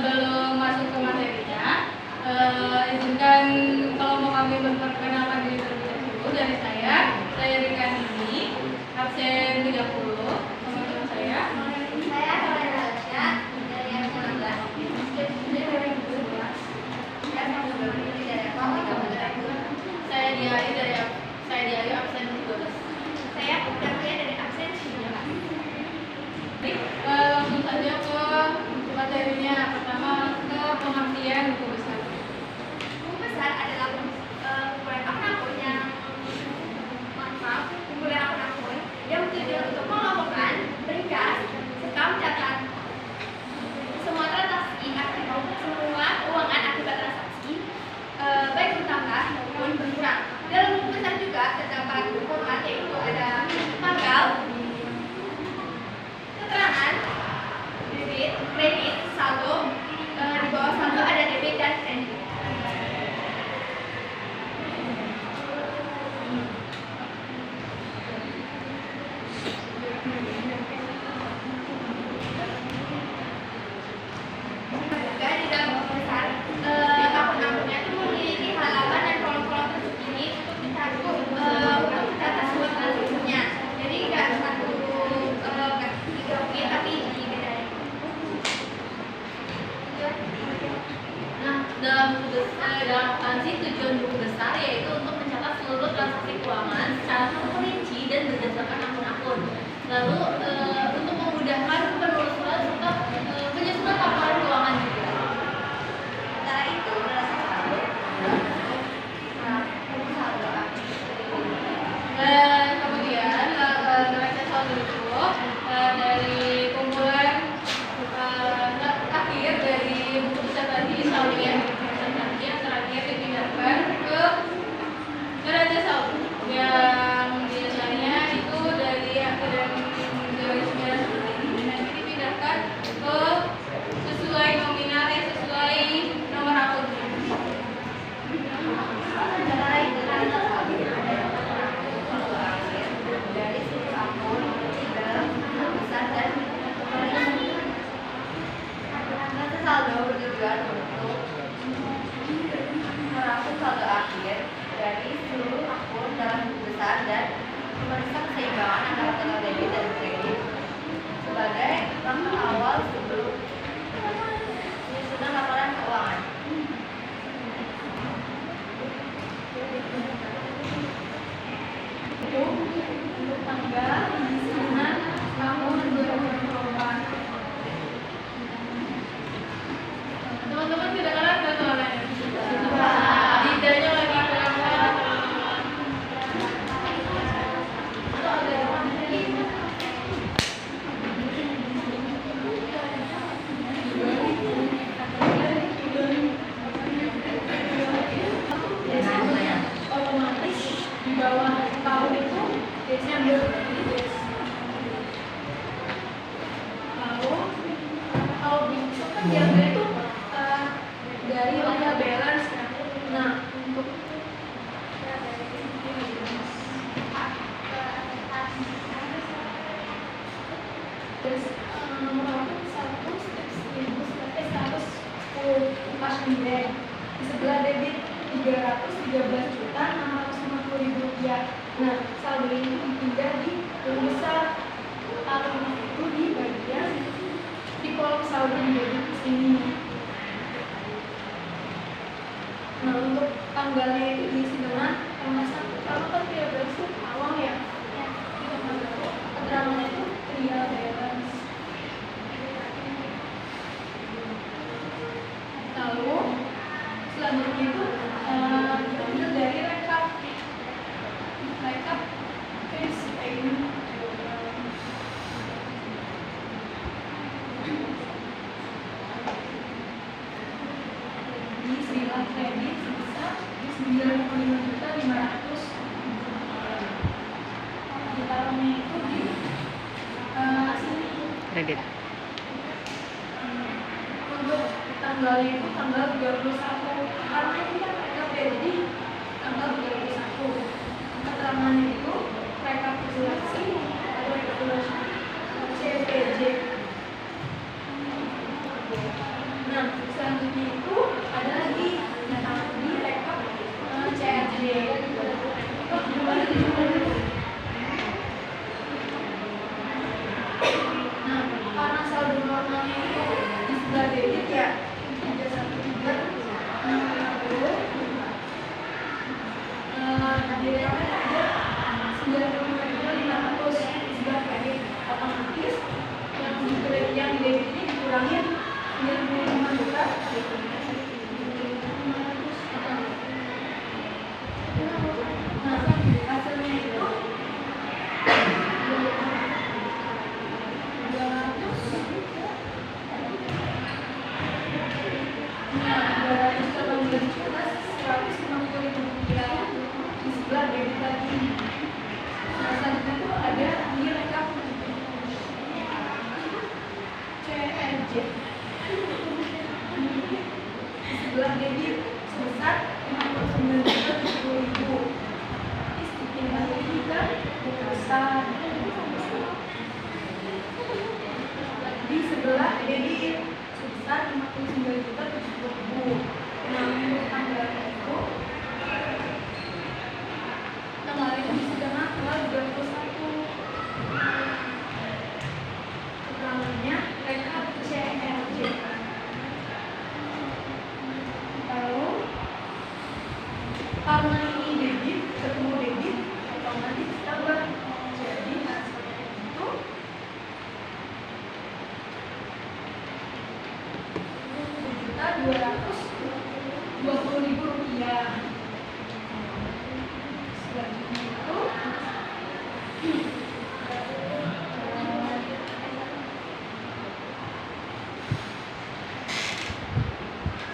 sebelum masuk ke materinya, izinkan kalau mau kami memperkenalkan diri terlebih dahulu dari saya Rika ini, absen 30, teman-teman saya. Saya Helena Alasya, dari yang 19. Saya Diayu absen 12. Saya Putri dari absen 19. Langsung saja ke materinya. Pertama ke pengertian buku besar. Buku besar adalah kumpulan akun yang bertujuan untuk mengelompokkan, meringkas, serta mencatat semua transaksi semua keuangan akibat transaksi, baik bertambah maupun berkurang. Dalam buku besar juga terdapat format, yaitu ada tanggal, keterangan, debit, kredit, saldo. Di bawah saldo ada debit dan kredit. Juga di dalam buku besar, akun-akunnya itu memiliki halaman dan kolom-kolom tersembunyi untuk mencatat semua transaksinya. Jadi nggak satu digabungin, tapi dibedain. Nah, dalam akuntansi tujuan buku besar yaitu untuk mencatat seluruh transaksi keuangan secara terperinci dan berdasarkan akun-akun. Lalu untuk memudahkan penelusuran serta penyusunan laporan keuangan juga. Antara itu neraca saldo, Kemudian neraca saldo itu dari kumpulan akhir dari buku besar tadi, saldo yang terakhir dipindahkan ke neraca saldo yang biasanya itu dari akhiran garis merah seperti ini, nanti dipindahkan ke sesuai nominal sesuai nomor akun. antara itu neraca saldo ada yang saldo akhir dari seluruh akun ke buku besar dan neraca saldo bertujuan untuk merangkum saldo akhir dari seluruh akun dalam buku besar dan memeriksa keseimbangan antara total debit dan kredit sebagai langkah awal sebelum penyusunan laporan keuangan. Untuk tanggal penyusunan tahun 2024. Teman-teman kedengaran nggak soalnya? Lidahnya lagi kurang. Otomatis di bawah tahun itu Desember. Lalu kalau bisa kan biasanya itu dari layar balance. Nah, untuk nomor 1 110 cash and bank. Di sebelah debit 313.650.000 rupiah. Nah, saldo ini dipindah di buku besar. Tahun itu di bagian di kolom saldo di debit sini. Nah, untuk tanggalnya itu diisi dengan tanggal 1. Kalau kan real balance itu awal ya. Itu tanggal keterangannya itu real balance. Lalu selanjutnya itu diambil dari rekap cash payment. Di sila kredit sebesar 95.500. Ditaruhnya itu di sini. Kredit. Untuk tanggalnya itu tanggal 31, karena ini kan rekap ya, jadi tanggal 31. Keterangannya itu rekapitulasi atau rekapitulasi CPJ. Nah, kurangin 95 juta. Nah, hasilnya itu 218.150.000 rupiah di sebelah debit lagi. Nah, selanjutnya tuh ada di rekap CNJ di sebelah debit sebesar 59.070.000. Istimewa juga besar di sebelah debit sebesar 59.070.000. Nah, untuk tanggalnya itu tanggal itu disidangan tanggal 21. Keterangannya rekap CRJ. Lalu karena ini debit ketemu debit otomatis tambah, jadi hasilnya itu 220.000 rupiah.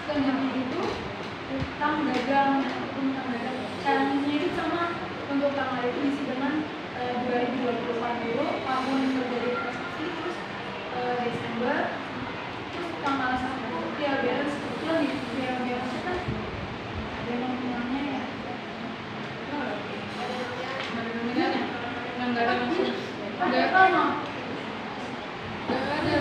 Selanjutnya itu utang dagang ataupun utang dagang. Caranya itu sama, untuk tanggal itu diisi dengan 2024 dulu, tahun terjadi transaksi, terus Desember, terus tanggal 1 dia balance. Kebetulan nih dia balance kan ada nominalnya ya. Ada nominalnya? Nggak ada maksudnya. Ada sama. Nggak ada.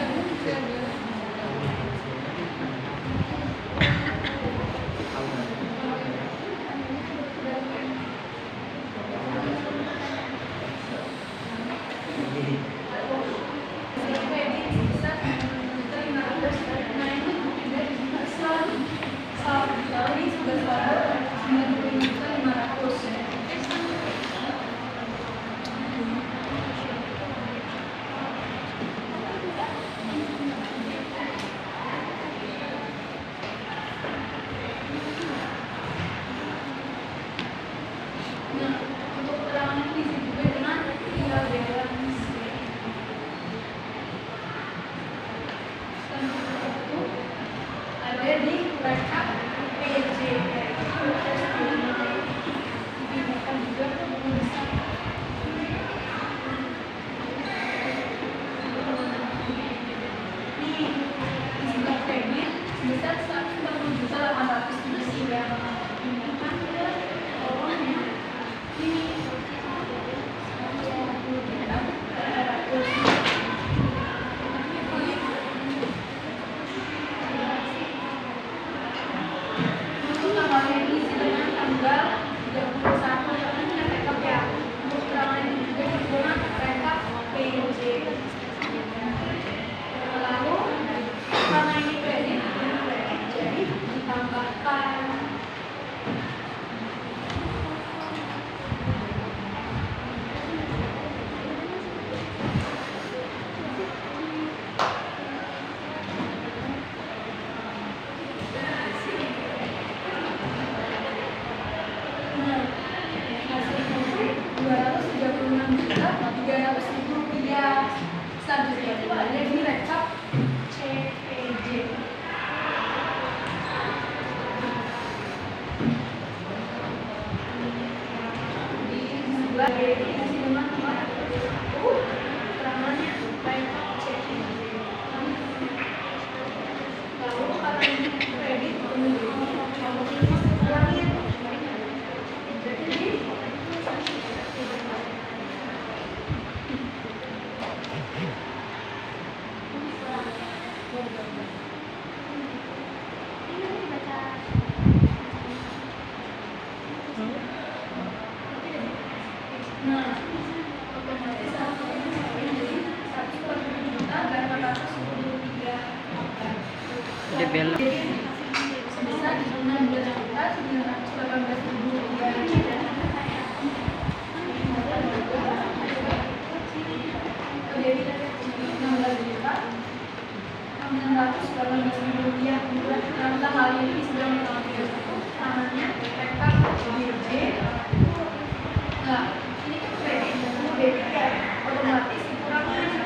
Selanjutnya itu ada di rekap CPJ. Di sebelah kiri isi dengan keterangannya rekap CPJ. Lalu kalau ini kredit ulangin. Jadi Dia belok. sebesar 16.918.000 rupiah. Jadi 16 juta Rp218.000. Nah, kita kali ini sedang mengambil namanya rekap BJ. Nah, ini kan BJ ya, otomatis dikurangin.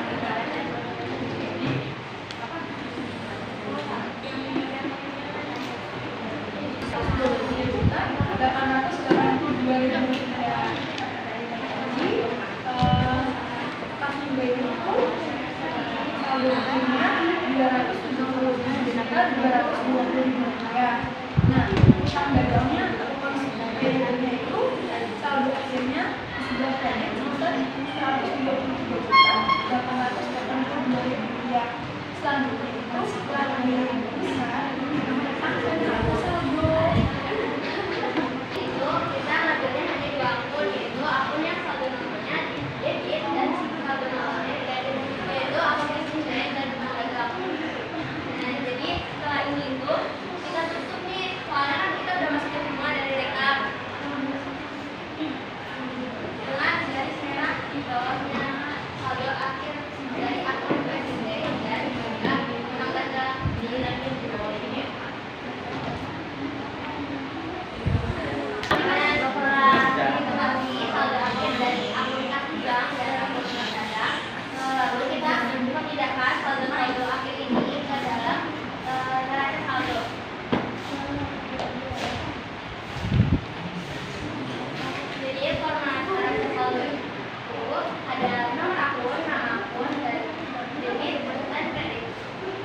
Nah, utang dagangnya atau konsumsinya itu saldo akhirnya di sebelah kanan sebesar Rp123.882.000. Selanjutnya itu setelah nilai besar akan ada saldo. Itu kita ngambilnya hanya dua akun, yaitu akun yang saldo namanya debit dan saldo namanya kredit, yaitu akun tunai dan utang dagang. Nah, jadi setelah ini itu kita tutup nih, soalnya kan kita udah masukin semua dari rekap dengan garis merah di bawahnya saldo akhir dari akun kredit dan juga utang dagang di dalam di bawah ini. Lalu kita memindahkan saldo akhir ini ke dalam neraca saldo. Jadi format neraca saldo itu ada nomor akun, nama akun, dan debit dan kredit.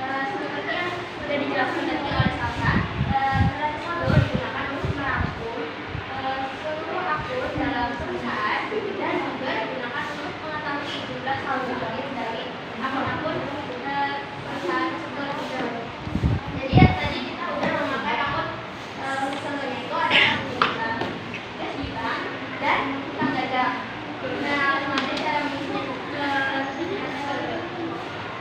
Seperti yang sudah dijelaskan tadi oleh Salsa, neraca saldo digunakan untuk merangkum seluruh akun dalam perusahaan dan juga digunakan untuk mengetahui jumlah saldo akhir dari akun-akun perusahaan tersebut. Jadi ya, tadi kita udah memakai akun saldonya itu ada gas di bank dan utang dagang. Nah, nanti cara mengisinya neraca saldo.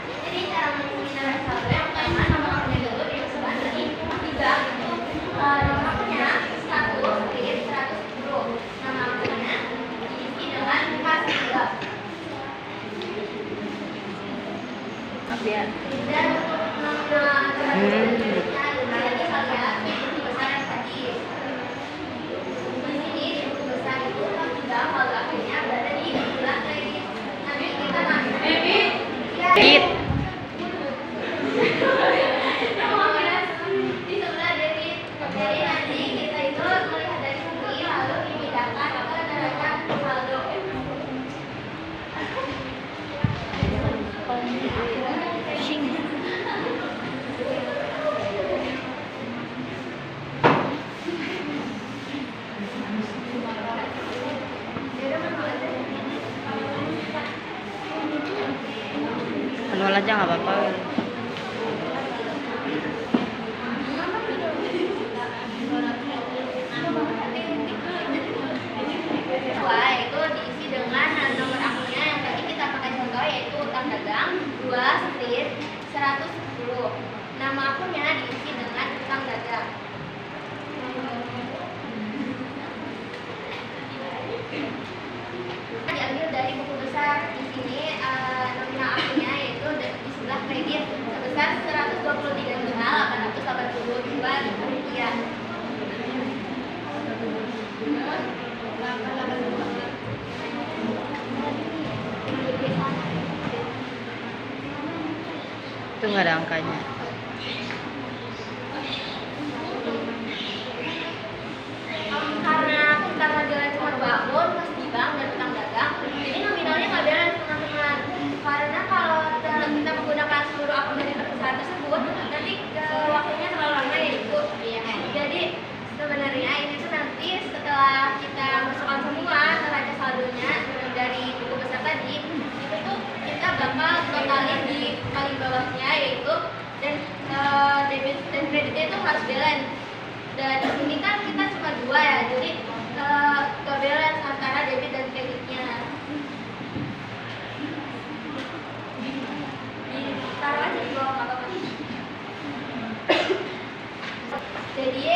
Jadi cara mengisi neraca saldo yang pertama nomor akunnya dulu dimasukkan tadi di bank itu nomor akunnya 1.110. Nama akunnya diisi dengan kas gelap. Dan untuk nominal kreditnya jadi kalian di buku besar yang tadi. Di sini di buku besar itu sudah saldo akhirnya berada di bulan kredit. Nanti kita masuk debit. Di sebelah debit. Jadi nanti kita itu melihat dari sini lalu dipindahkan ke neraca saldo. Manual aja nggak apa-apa. Kedua itu diisi dengan nomor akunnya yang tadi kita pakai contoh, yaitu utang dagang 2/110. Nama akunnya diisi dengan utang dagang. Diambil dari buku besar. Di sini nominal akunnya yaitu di sebelah kredit sebesar Rp123.882.000. Itu nggak ada angkanya. Karena kita modelnya cuma dua akun, pas di bank dan utang dagang, jadi nominalnya nggak balance teman-teman. Karena kalau kita menggunakan seluruh akun dari perusahaan tersebut, nanti waktunya terlalu lama ya Ibu. Jadi sebenarnya ini tuh nanti setelah kita masukkan semua neraca saldonya dari buku besar tadi, itu tuh kita bakal totalin di paling bawahnya, yaitu dan debit dan kreditnya itu harus balance. Dan di sini kan kita cuma dua ya, jadi ke balance antara debit dan kreditnya. Taruh aja di bawah, nggak apa-apa. Jadi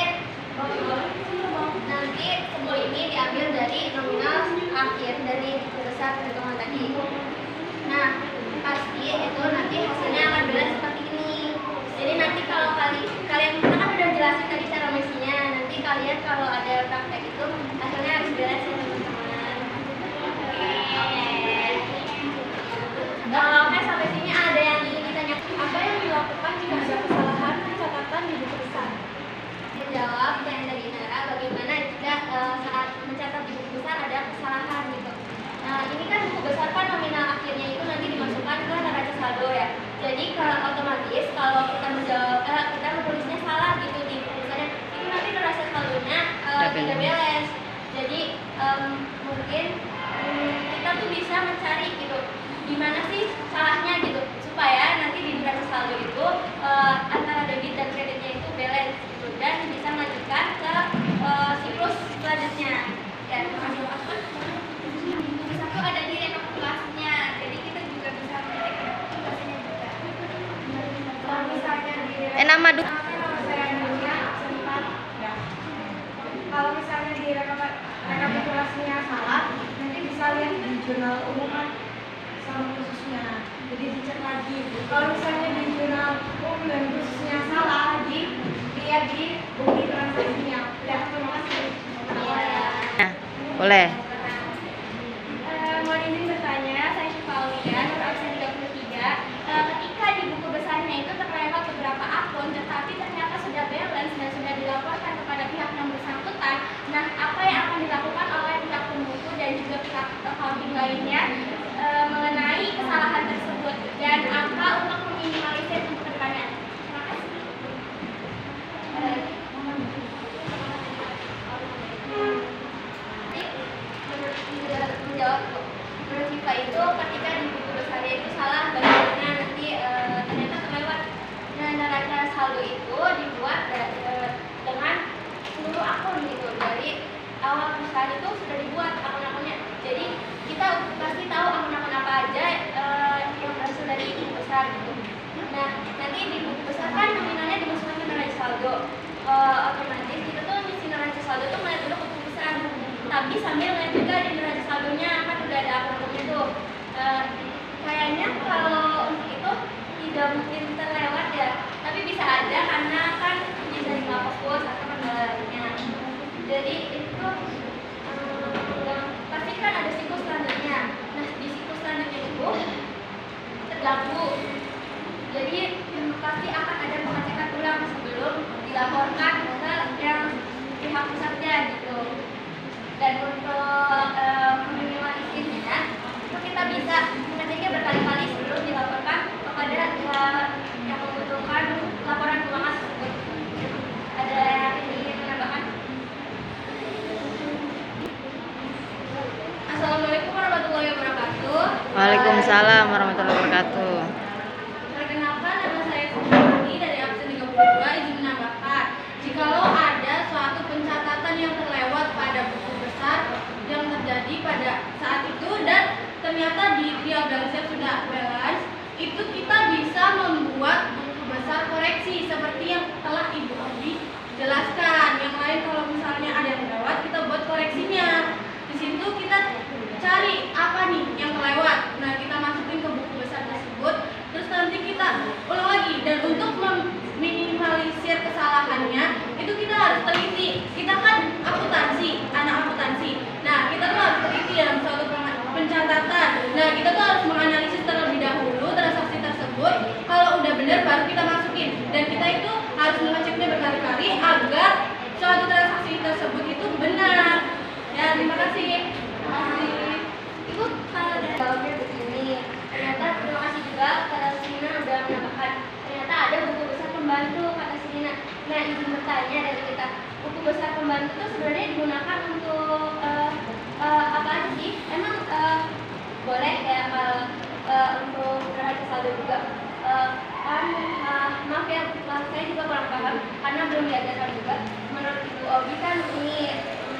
nanti semua ini diambil dari nominal akhir dari besar perhitungan tadi. Nah, pasti itu nanti hasilnya akan balance seperti ini. praktek itu hasilnya harus beres ya teman-teman. Oke, sampai sini ada yang ingin ditanya. Apa yang dilakukan jika ada kesalahan pencatatan di buku besar? Menjawab yang dari Nara, bagaimana jika saat mencatat di buku besar ada kesalahan gitu. Nah, ini kan buku besar kan nominal akhirnya itu nanti dimasukkan ke neraca saldo ya. Jadi kalau otomatis kalau kita menjawab kita menulisnya salah gitu di buku besarnya, itu nanti neraca saldonya tidak beres. Jadi mungkin kita tuh bisa mencari gitu gimana sih salahnya gitu supaya nanti di neraca saldo itu antara debit dan kreditnya itu balance gitu dan bisa melanjutkan ke siklus selanjutnya. Ya, terima kasih. Buku satu ada di rekapitulasinya, jadi kita juga bisa melihat rekapitulasinya juga. Kalau misalnya di Nama du. Kalau misalnya di rekapitulasinya salah, nanti bisa lihat di jurnal umum sama khususnya. Jadi dicek lagi. Kalau misalnya di jurnal umum dan khususnya salah, dilihat di bukti transaksinya. Ya, terima kasih. Nah, boleh. Mohon izin bertanya, saya Syifa Aulia, nomor absen 33. Ketika di buku besarnya itu terlewat beberapa akun, tetapi ternyata sudah balance dan sudah dilaporkan kepada pihak yang bersangkutan. Nah, apa yang akan dilakukan oleh pihak pembuku dan juga pihak accounting lainnya mengenai kesalahan tersebut dan apa untuk meminimalisir untuk kedepannya? Terima kasih. Menjawab menurut kita itu ketika di buku besarnya itu salah bagaimana nanti ternyata terlewat. Nah, neraca saldo itu dibuat dengan seluruh akun gitu dari awal perusahaan itu sudah dibuat akun-akunnya. Jadi kita pasti tahu akun-akun apa aja yang berasal dari buku besar gitu. Nah, nanti di buku besar kan nominalnya dimasukkan ke neraca saldo. Otomatis kita tuh ngisi neraca saldo tuh melihat dulu ke buku besar, tapi sambil lihat juga di neraca saldonya kan udah ada akun-akunnya tuh. Kayaknya kalau untuk itu tidak mungkin terlewat ya, tapi bisa aja karena kan bisa nggak fokus atau kendalanya. Jadi itu pasti kan ada siklus selanjutnya. Nah, di siklus selanjutnya itu terganggu. Jadi pasti akan ada pengecekan ulang sebelum dilaporkan ke yang pihak pusatnya gitu. Dan untuk meminimalisirnya itu kita bisa mengeceknya berkali-kali sebelum dilaporkan kepada yang membutuhkan laporan keuangan tersebut. Ada yang ingin menambahkan? Assalamualaikum warahmatullahi wabarakatuh. Waalaikumsalam warahmatullahi wabarakatuh. Perkenalkan, nama saya Sumarni dari absen 32. Izin menambahkan, jikalau ada suatu pencatatan yang terlewat pada buku besar yang terjadi pada saat itu dan ternyata di real balance sudah balance, itu kita bisa membuat buku besar koreksi seperti yang telah Ibu Odi jelaskan. Yang lain kalau misalnya ada yang terlewat, kita buat koreksinya. Di situ kita cari apa nih yang terlewat. Nah, kita masukin ke buku besar tersebut, terus nanti kita ulang lagi. Dan untuk meminimalisir kesalahannya, itu kita harus teliti. Kita kan akuntansi, anak akuntansi. Nah, kita tuh harus teliti dalam suatu pencatatan. Nah, kita tuh harus menganalisis terlebih dahulu transaksi tersebut. Kalau udah benar baru kita masukin. Dan kita itu harus mengeceknya berkali-kali agar suatu transaksi tersebut itu benar. Ya, terima kasih. Ibu kalau dari jawabnya begini, ternyata terima kasih juga kata Sina udah menambahkan ternyata ada buku besar pembantu kata Sina. Nah, izin bertanya dari kita, buku besar pembantu itu sebenarnya digunakan untuk apa aja sih? Emang boleh ya kalau untuk neraca saldo juga? Maaf ya, saya juga kurang paham karena belum diajarkan juga. Menurut Ibu Obi kan ini